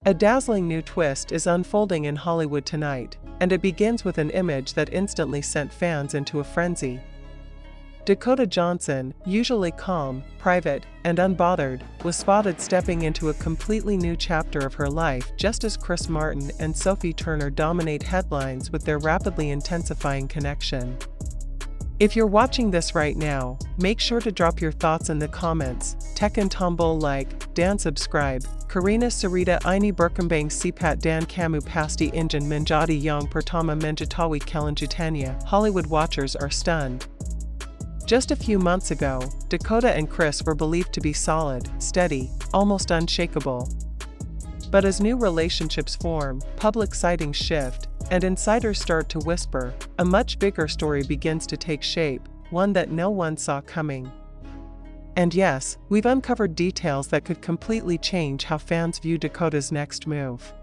A dazzling new twist is unfolding in Hollywood tonight, and it begins with an image that instantly sent fans into a frenzy. Dakota Johnson, usually calm, private, and unbothered, was spotted stepping into a completely new chapter of her life just as Chris Martin and Sophie Turner dominate headlines with their rapidly intensifying connection. If you're watching this right now, make sure to drop your thoughts in the comments. Tek and Tombol like, Dan subscribe, Karina Sarita Ini Berkembang Sipat Dan Kamu Pasti Injan Menjadi Yang Pertama Menjatawi Kelanjutannya. Hollywood watchers are stunned. Just a few months ago, Dakota and Chris were believed to be solid, steady, almost unshakable. But as new relationships form, public sightings shift, and insiders start to whisper, a much bigger story begins to take shape, one that no one saw coming. And yes, we've uncovered details that could completely change how fans view Dakota's next move.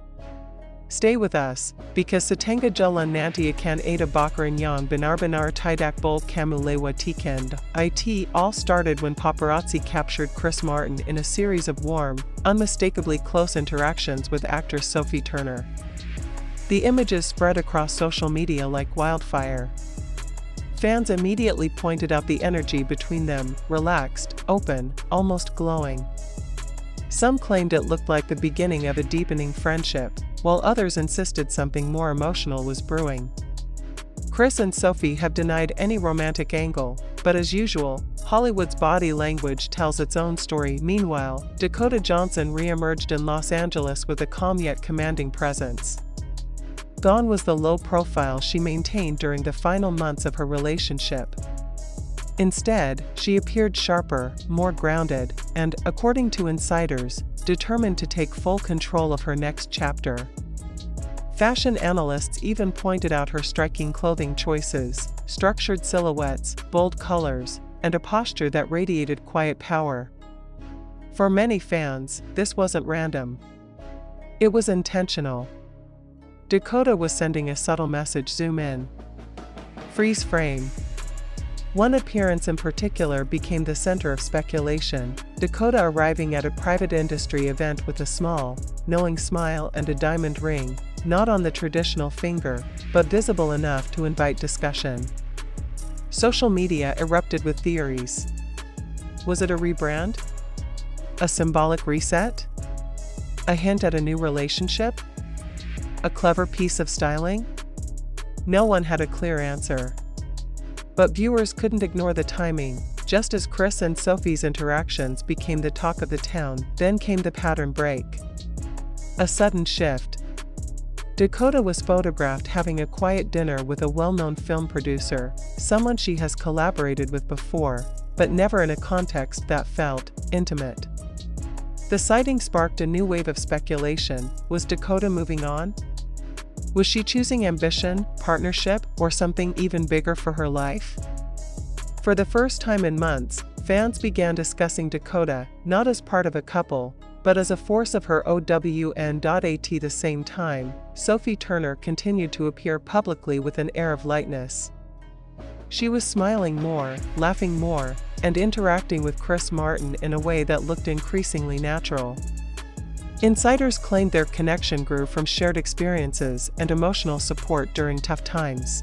Stay with us, because Setengah Jalan Nanti Akan Ada Bakaran Yang Benar-Benar Tidak Bold Kamu Lewatikan. It all started when paparazzi captured Chris Martin in a series of warm, unmistakably close interactions with actress Sophie Turner. The images spread across social media like wildfire. Fans immediately pointed out the energy between them, relaxed, open, almost glowing. Some claimed it looked like the beginning of a deepening friendship, while others insisted something more emotional was brewing. Chris and Sophie have denied any romantic angle, but as usual, Hollywood's body language tells its own story. Meanwhile, Dakota Johnson re-emerged in Los Angeles with a calm yet commanding presence. Gone was the low profile she maintained during the final months of her relationship. Instead, she appeared sharper, more grounded, and, according to insiders, determined to take full control of her next chapter. Fashion analysts even pointed out her striking clothing choices, structured silhouettes, bold colors, and a posture that radiated quiet power. For many fans, this wasn't random. It was intentional. Dakota was sending a subtle message. Zoom in. Freeze frame. One appearance in particular became the center of speculation, Dakota arriving at a private industry event with a small, knowing smile and a diamond ring, not on the traditional finger, but visible enough to invite discussion. Social media erupted with theories. Was it a rebrand? A symbolic reset? A hint at a new relationship? A clever piece of styling? No one had a clear answer. But viewers couldn't ignore the timing. Just as Chris and Sophie's interactions became the talk of the town, then came the pattern break. A sudden shift. Dakota was photographed having a quiet dinner with a well-known film producer, someone she has collaborated with before, but never in a context that felt intimate. The sighting sparked a new wave of speculation. Was Dakota moving on? Was she choosing ambition, partnership, or something even bigger for her life? For the first time in months, fans began discussing Dakota, not as part of a couple, but as a force of her own. At the same time, Sophie Turner continued to appear publicly with an air of lightness. She was smiling more, laughing more, and interacting with Chris Martin in a way that looked increasingly natural. Insiders claimed their connection grew from shared experiences and emotional support during tough times.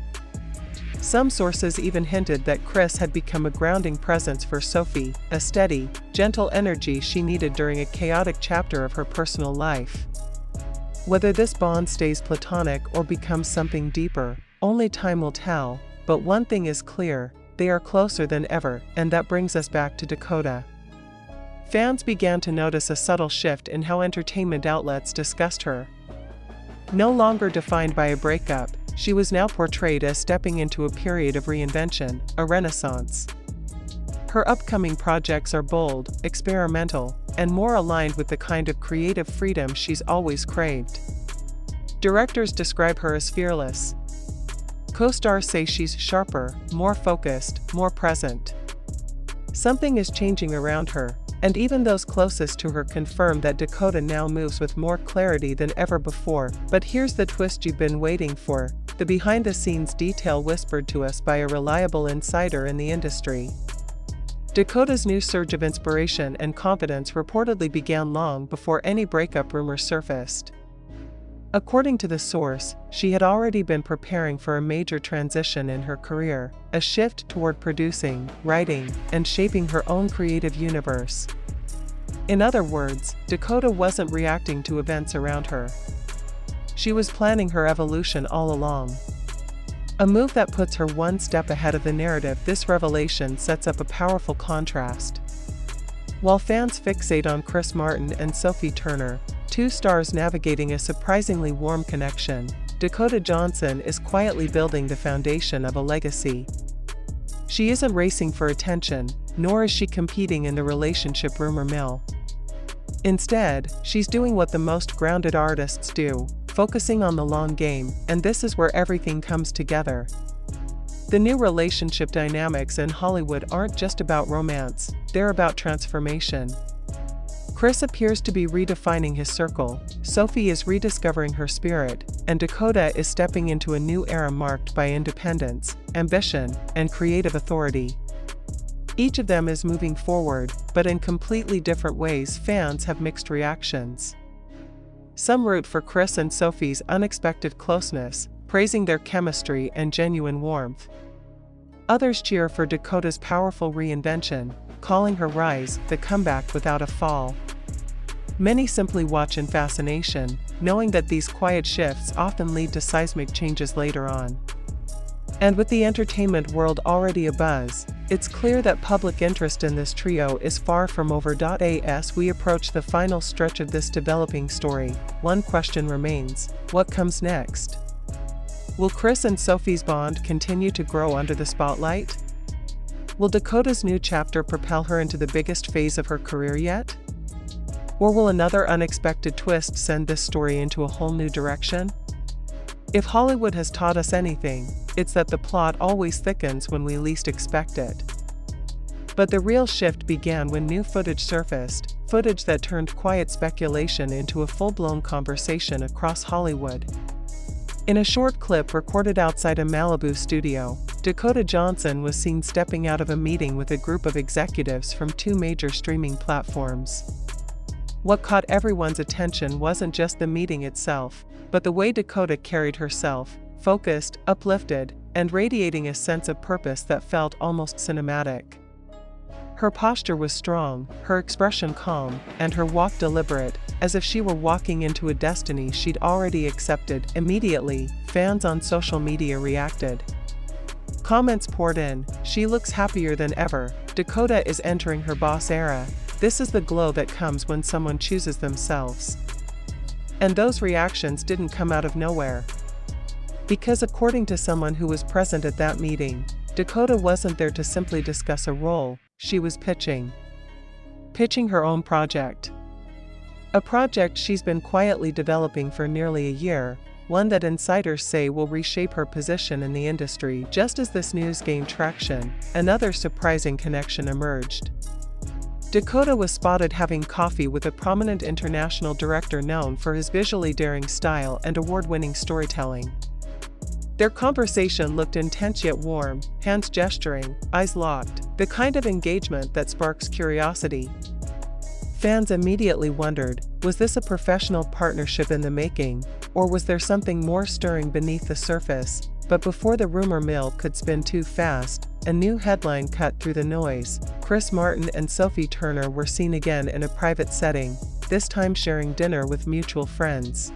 Some sources even hinted that Chris had become a grounding presence for Sophie, a steady, gentle energy she needed during a chaotic chapter of her personal life. Whether this bond stays platonic or becomes something deeper, only time will tell, but one thing is clear, they are closer than ever, and that brings us back to Dakota. Fans began to notice a subtle shift in how entertainment outlets discussed her. No longer defined by a breakup, she was now portrayed as stepping into a period of reinvention, a renaissance. Her upcoming projects are bold, experimental, and more aligned with the kind of creative freedom she's always craved. Directors describe her as fearless. Co-stars say she's sharper, more focused, more present. Something is changing around her, and even those closest to her confirm that Dakota now moves with more clarity than ever before. But here's the twist you've been waiting for, the behind-the-scenes detail whispered to us by a reliable insider in the industry. Dakota's new surge of inspiration and confidence reportedly began long before any breakup rumors surfaced. According to the source, she had already been preparing for a major transition in her career, a shift toward producing, writing, and shaping her own creative universe. In other words, Dakota wasn't reacting to events around her. She was planning her evolution all along. A move that puts her one step ahead of the narrative. This revelation sets up a powerful contrast. While fans fixate on Chris Martin and Sophie Turner, two stars navigating a surprisingly warm connection, Dakota Johnson is quietly building the foundation of a legacy. She isn't racing for attention, nor is she competing in the relationship rumor mill. Instead, she's doing what the most grounded artists do, focusing on the long game, and this is where everything comes together. The new relationship dynamics in Hollywood aren't just about romance, they're about transformation. Chris appears to be redefining his circle, Sophie is rediscovering her spirit, and Dakota is stepping into a new era marked by independence, ambition, and creative authority. Each of them is moving forward, but in completely different ways. Fans have mixed reactions. Some root for Chris and Sophie's unexpected closeness, praising their chemistry and genuine warmth. Others cheer for Dakota's powerful reinvention, calling her rise the comeback without a fall. Many simply watch in fascination, knowing that these quiet shifts often lead to seismic changes later on. And with the entertainment world already abuzz, it's clear that public interest in this trio is far from over. As we approach the final stretch of this developing story, one question remains: what comes next? Will Chris and Sophie's bond continue to grow under the spotlight? Will Dakota's new chapter propel her into the biggest phase of her career yet? Or will another unexpected twist send this story into a whole new direction? If Hollywood has taught us anything, it's that the plot always thickens when we least expect it. But the real shift began when new footage surfaced, footage that turned quiet speculation into a full-blown conversation across Hollywood. In a short clip recorded outside a Malibu studio, Dakota Johnson was seen stepping out of a meeting with a group of executives from two major streaming platforms. What caught everyone's attention wasn't just the meeting itself, but the way Dakota carried herself, focused, uplifted, and radiating a sense of purpose that felt almost cinematic. Her posture was strong, her expression calm, and her walk deliberate, as if she were walking into a destiny she'd already accepted. Immediately, fans on social media reacted. Comments poured in: "She looks happier than ever. Dakota is entering her boss era. This is the glow that comes when someone chooses themselves." And those reactions didn't come out of nowhere. Because according to someone who was present at that meeting, Dakota wasn't there to simply discuss a role, she was pitching her own project. A project she's been quietly developing for nearly a year, one that insiders say will reshape her position in the industry. Just as this news gained traction, another surprising connection emerged. Dakota was spotted having coffee with a prominent international director known for his visually daring style and award-winning storytelling. Their conversation looked intense yet warm, hands gesturing, eyes locked, the kind of engagement that sparks curiosity. Fans immediately wondered, was this a professional partnership in the making, or was there something more stirring beneath the surface? But before the rumor mill could spin too fast, a new headline cut through the noise. Chris Martin and Sophie Turner were seen again in a private setting, this time sharing dinner with mutual friends.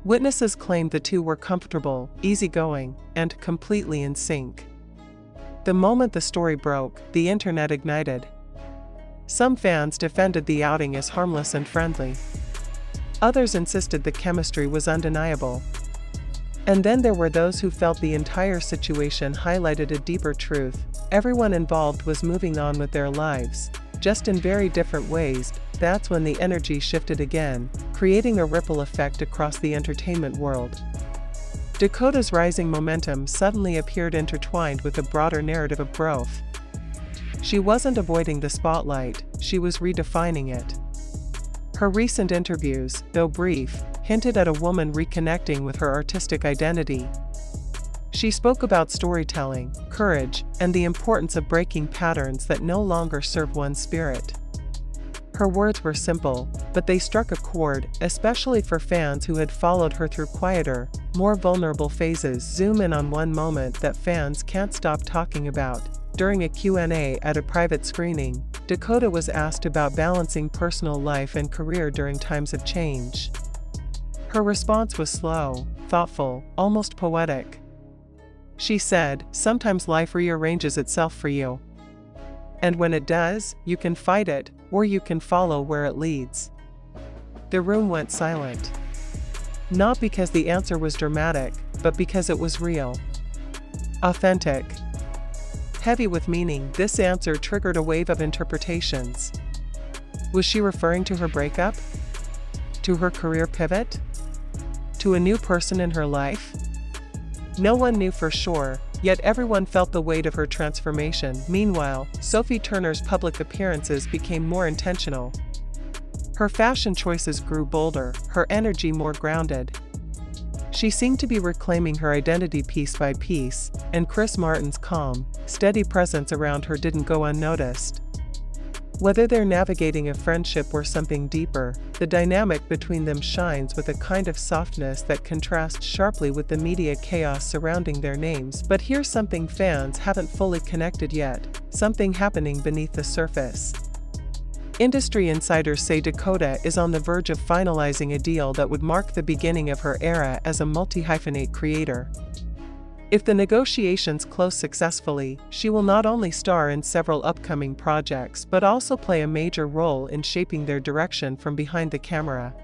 Witnesses claimed the two were comfortable, easygoing, and completely in sync. The moment the story broke, the internet ignited. Some fans defended the outing as harmless and friendly. Others insisted the chemistry was undeniable. And then there were those who felt the entire situation highlighted a deeper truth: everyone involved was moving on with their lives, just in very different ways. That's when the energy shifted again, creating a ripple effect across the entertainment world. Dakota's rising momentum suddenly appeared intertwined with a broader narrative of growth. She wasn't avoiding the spotlight, she was redefining it. Her recent interviews, though brief, hinted at a woman reconnecting with her artistic identity. She spoke about storytelling, courage, and the importance of breaking patterns that no longer serve one's spirit. Her words were simple, but they struck a chord, especially for fans who had followed her through quieter, more vulnerable phases. Zoom in on one moment that fans can't stop talking about. During a Q&A at a private screening, Dakota was asked about balancing personal life and career during times of change. Her response was slow, thoughtful, almost poetic. She said, "Sometimes life rearranges itself for you. And when it does, you can fight it, or you can follow where it leads." The room went silent. Not because the answer was dramatic, but because it was real. Authentic. Heavy with meaning, this answer triggered a wave of interpretations. Was she referring to her breakup? To her career pivot? To a new person in her life? No one knew for sure, yet everyone felt the weight of her transformation. Meanwhile, Sophie Turner's public appearances became more intentional. Her fashion choices grew bolder, her energy more grounded. She seemed to be reclaiming her identity piece by piece, and Chris Martin's calm, steady presence around her didn't go unnoticed. Whether they're navigating a friendship or something deeper, the dynamic between them shines with a kind of softness that contrasts sharply with the media chaos surrounding their names. But here's something fans haven't fully connected yet, something happening beneath the surface. Industry insiders say Dakota is on the verge of finalizing a deal that would mark the beginning of her era as a multi-hyphenate creator. If the negotiations close successfully, she will not only star in several upcoming projects but also play a major role in shaping their direction from behind the camera.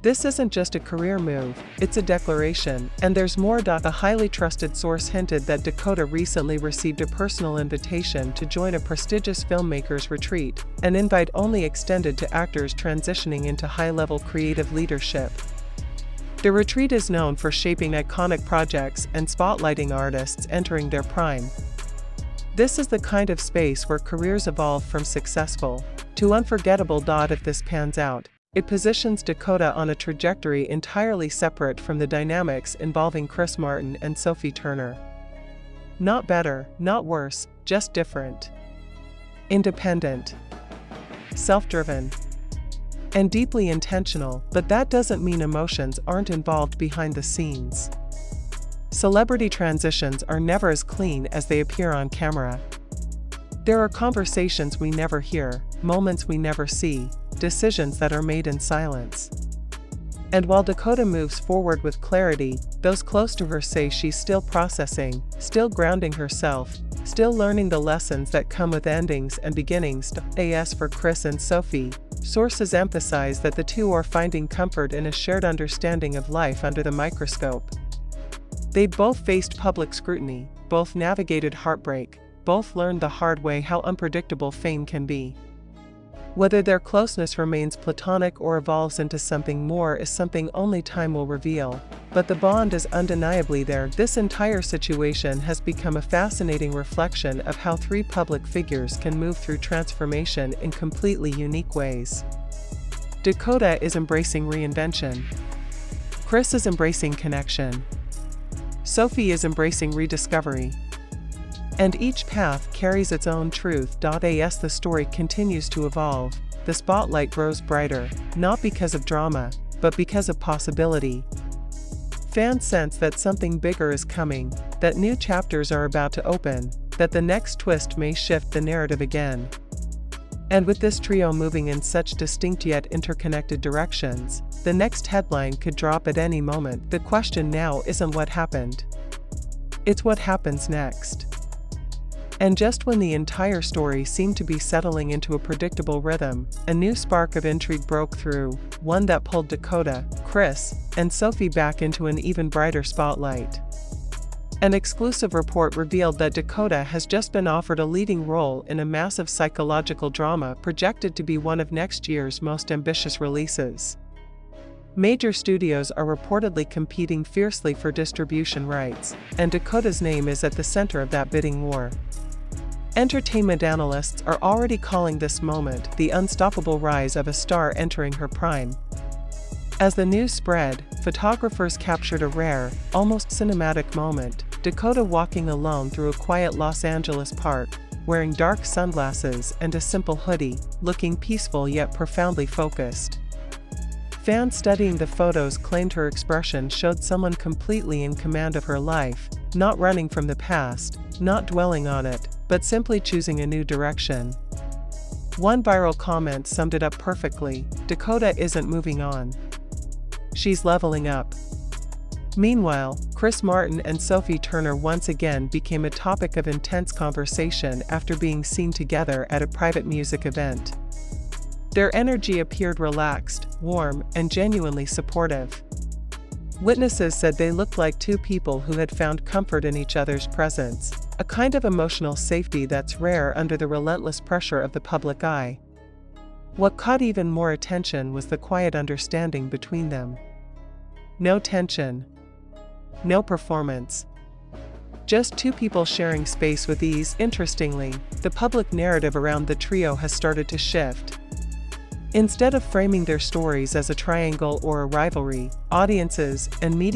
This isn't just a career move, it's a declaration, and there's more. A highly trusted source hinted that Dakota recently received a personal invitation to join a prestigious filmmakers retreat, an invite only extended to actors transitioning into high-level creative leadership. The retreat is known for shaping iconic projects and spotlighting artists entering their prime. This is the kind of space where careers evolve from successful to unforgettable. If this pans out, it positions Dakota on a trajectory entirely separate from the dynamics involving Chris Martin and Sophie Turner. Not better, not worse, just different. Independent. Self-driven. And deeply intentional, but that doesn't mean emotions aren't involved behind the scenes. Celebrity transitions are never as clean as they appear on camera. There are conversations we never hear, moments we never see, decisions that are made in silence. And while Dakota moves forward with clarity, those close to her say she's still processing, still grounding herself, still learning the lessons that come with endings and beginnings. As for Chris and Sophie, sources emphasize that the two are finding comfort in a shared understanding of life under the microscope. They've both faced public scrutiny, both navigated heartbreak, both learned the hard way how unpredictable fame can be. Whether their closeness remains platonic or evolves into something more is something only time will reveal, but the bond is undeniably there. This entire situation has become a fascinating reflection of how three public figures can move through transformation in completely unique ways. Dakota is embracing reinvention. Chris is embracing connection. Sophie is embracing rediscovery. And each path carries its own truth. As the story continues to evolve, the spotlight grows brighter, not because of drama, but because of possibility. Fans sense that something bigger is coming, that new chapters are about to open, that the next twist may shift the narrative again. And with this trio moving in such distinct yet interconnected directions, the next headline could drop at any moment. The question now isn't what happened. It's what happens next. And just when the entire story seemed to be settling into a predictable rhythm, a new spark of intrigue broke through, one that pulled Dakota, Chris, and Sophie back into an even brighter spotlight. An exclusive report revealed that Dakota has just been offered a leading role in a massive psychological drama projected to be one of next year's most ambitious releases. Major studios are reportedly competing fiercely for distribution rights, and Dakota's name is at the center of that bidding war. Entertainment analysts are already calling this moment the unstoppable rise of a star entering her prime. As the news spread, photographers captured a rare, almost cinematic moment, Dakota walking alone through a quiet Los Angeles park, wearing dark sunglasses and a simple hoodie, looking peaceful yet profoundly focused. Fans studying the photos claimed her expression showed someone completely in command of her life, not running from the past, not dwelling on it, but simply choosing a new direction. One viral comment summed it up perfectly: Dakota isn't moving on. She's leveling up. Meanwhile, Chris Martin and Sophie Turner once again became a topic of intense conversation after being seen together at a private music event. Their energy appeared relaxed, warm, and genuinely supportive. Witnesses said they looked like two people who had found comfort in each other's presence, a kind of emotional safety that's rare under the relentless pressure of the public eye. What caught even more attention was the quiet understanding between them. No tension. No performance. Just two people sharing space with ease. Interestingly, the public narrative around the trio has started to shift. Instead of framing their stories as a triangle or a rivalry, audiences and media